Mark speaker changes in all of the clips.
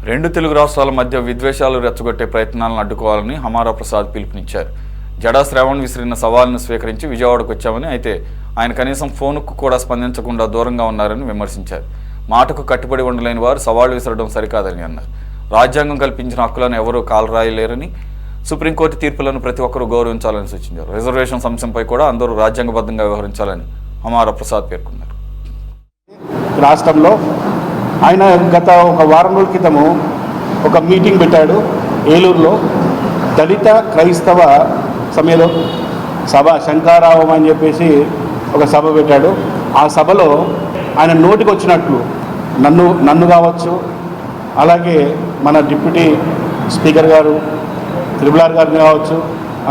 Speaker 1: రెండు తెలుగు రాష్ట్రాల మధ్య విద్వేషాలు రెచ్చగొట్టే ప్రయత్నాలను అడ్డుకోవాలని హమారా ప్రసాద్ పిలుపునిచ్చారు. జడా శ్రావణ్ విసిరిన సవాల్ను స్వీకరించి విజయవాడకు వచ్చామని, అయితే ఆయన కనీసం ఫోన్కు కూడా స్పందించకుండా దూరంగా ఉన్నారని విమర్శించారు. మాటకు కట్టుబడి ఉండలేని వారు సవాళ్లు విసరడం సరికాదని అన్నారు. రాజ్యాంగం కల్పించిన హక్కులను ఎవరూ కాలరాయలేరని, సుప్రీంకోర్టు తీర్పులను ప్రతి ఒక్కరూ గౌరవించాలని సూచించారు. రిజర్వేషన్ అంశంపై కూడా అందరూ రాజ్యాంగబద్ధంగా వ్యవహరించాలని హమారా ప్రసాద్ పేర్కొన్నారు.
Speaker 2: రాష్ట్రంలో ఆయన గత ఒక వారం రోజుల క్రితము ఒక మీటింగ్ పెట్టాడు ఏలూరులో. దళిత క్రైస్తవ సభలో సభ శంకారావం అని చెప్పేసి ఒక సభ పెట్టాడు. ఆ సభలో ఆయన నోటికి వచ్చినట్లు నన్ను కావచ్చు, అలాగే మన డిప్యూటీ స్పీకర్ గారు త్రిపులార్ గారిని కావచ్చు,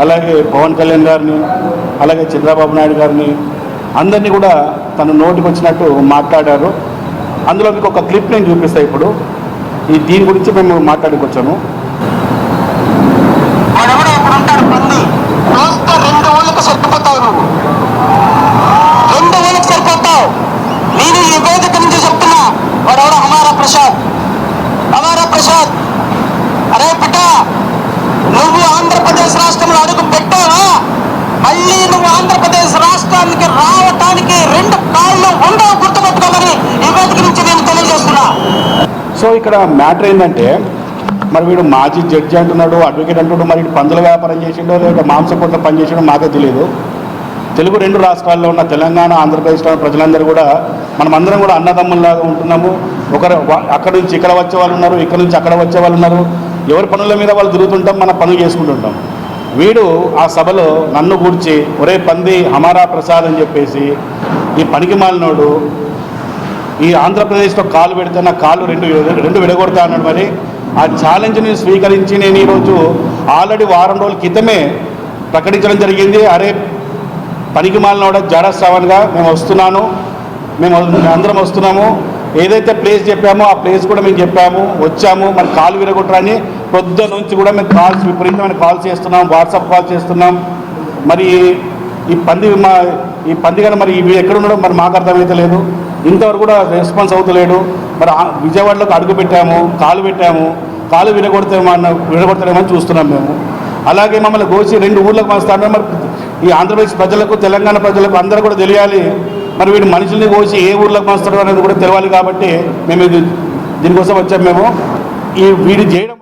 Speaker 2: అలాగే పవన్ కళ్యాణ్ గారిని, అలాగే చంద్రబాబు నాయుడు గారిని, అందరినీ కూడా తన నోటికి వచ్చినట్టు మాట్లాడారు. అందులో మీకు ఒక క్లిప్ నేను చూపిస్తాను. ఇప్పుడు దీని గురించి మేము మాట్లాడుకొచ్చాము.
Speaker 3: నేను ఈ వేదిక నుంచి చెప్తున్నా, వాడెవడో హమారా ప్రసాద్, అరే బిడ్డ, నువ్వు ఆంధ్రప్రదేశ్ రాష్ట్రంలో అడుగు పెట్టావా? మళ్ళీ నువ్వు ఆంధ్రప్రదేశ్ రాష్ట్రానికి రావటానికి రెండు కాళ్ళు ఉండవు, గుర్తుపెట్టుకోమని ఈ వేదిక నుంచి నేను తెలియజేస్తున్నా.
Speaker 2: సో ఇక్కడ మ్యాటర్ ఏంటంటే, మరి వీడు మాజీ జడ్జి అంటున్నాడు, అడ్వకేట్ అంటున్నాడు, మరి పందుల వ్యాపారం చేసిండో లేదా మాంసకోట్ల పని చేసిండో మాకే తెలియదు. తెలుగు రెండు రాష్ట్రాల్లో ఉన్న తెలంగాణ, ఆంధ్రప్రదేశ్లో ప్రజలందరూ కూడా మనమందరం కూడా అన్నదమ్ముల్లాగా ఉంటున్నాము. ఒకరు అక్కడి నుంచి ఇక్కడ వచ్చే వాళ్ళు ఉన్నారు, ఇక్కడ నుంచి అక్కడ వచ్చే వాళ్ళు ఉన్నారు. ఎవరి పనుల మీద వాళ్ళు తిరుగుతుంటాం, మన పనులు చేసుకుంటుంటాం. వీడు ఆ సభలో నన్ను కూర్చి ఒరే పంది హమారా ప్రసాద్ అని చెప్పేసి, ఈ పనికి మాలినోడు ఈ ఆంధ్రప్రదేశ్లో కాలు పెడితే నా కాళ్ళు రెండు విడగొడతా అన్నాడు. మరి ఆ ఛాలెంజ్ని స్వీకరించి నేను ఈరోజు ఆల్రెడీ వారం రోజుల క్రితమే ప్రకటించడం జరిగింది. అరే పనికి మాలినోడ జడా శ్రావణ్గా మేము అందరం వస్తున్నాము. ఏదైతే ప్లేస్ చెప్పామో ఆ ప్లేస్ కూడా మేము చెప్పాము, వచ్చాము. మరి కాలు విరగొట్టరని పొద్దున నుంచి కూడా మేము విపరీతమైన కాల్స్ చేస్తున్నాం, వాట్సాప్ కాల్ చేస్తున్నాం. మరి ఈ పంది కానీ మరి ఇవి ఎక్కడ ఉండడం మరి మాకు అర్థమైతే లేదు. ఇంతవరకు కూడా రెస్పాన్స్ అవుతలేడు. మరి విజయవాడలోకి అడుగు పెట్టాము, కాలు విరగొడతామని చూస్తున్నాం మేము. అలాగే మమ్మల్ని గోసి రెండు ఊర్లకు పంచుతాను. మరి ఈ ఆంధ్రప్రదేశ్ ప్రజలకు, తెలంగాణ ప్రజలకు అందరూ కూడా తెలియాలి. మరి వీడు మనుషుల్ని కోసి ఏ ఊర్లోకి పంచుతాడు అనేది కూడా తెలియాలి. కాబట్టి మేము దీనికోసం వచ్చాము. మేము వీడు చేయడం